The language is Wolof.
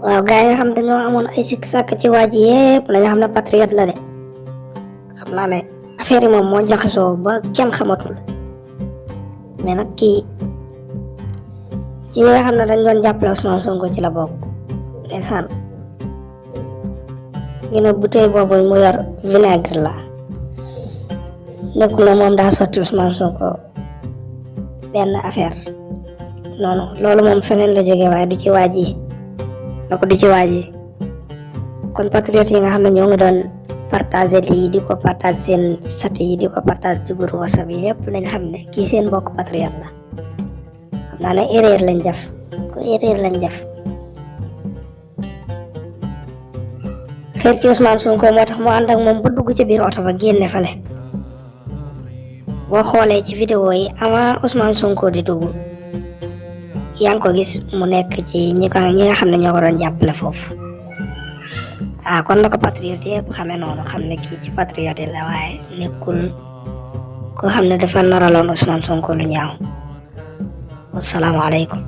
waaw gaa yi nga xam dañoo amoon ay sikk sàkk ci waa ji yépp dañoo xam ne patriote la de xam naa ne affaire yi moom moo jaxasoo ba kenn xamatul mais nag kii ci ñi nga xam ne dañ doon jàppale Ousmane Sonko ci la bokk ndeysaan ñu ne bouteille boobu mu yor vinaigre la nekkul ne moom daa sotti Ousmane Sonko benn affaire non loolu moom feneen la jógee waaye du ci waa ji na ko du ci waa ji kon patriote yi nga xam ne ñoo ngi doon partager lii di ko partager seen sati yi di ko partager ci groupe WhatsApp yi yëpp nañ xam ne kii seen mbokk patriote la xam naa ne erreur lañ def xeer ci Ousmane Sonko moo tax mu ànd ak moom ba dugg ci biir oto ba génne fale boo xoolee ci vidéo yi avant Ousmane Sonko di dugg yaa ngi ko gis mu nekk ci ñi nga xam ne ñoo ko doon jàppale foofu kon na ko patriote yëpp xamee noonu xam ne kii ci patriote la waaye nekkul koo xam ne dafa naraloon Ousmane Sonko lu ñaaw. Asalaamaaleykum.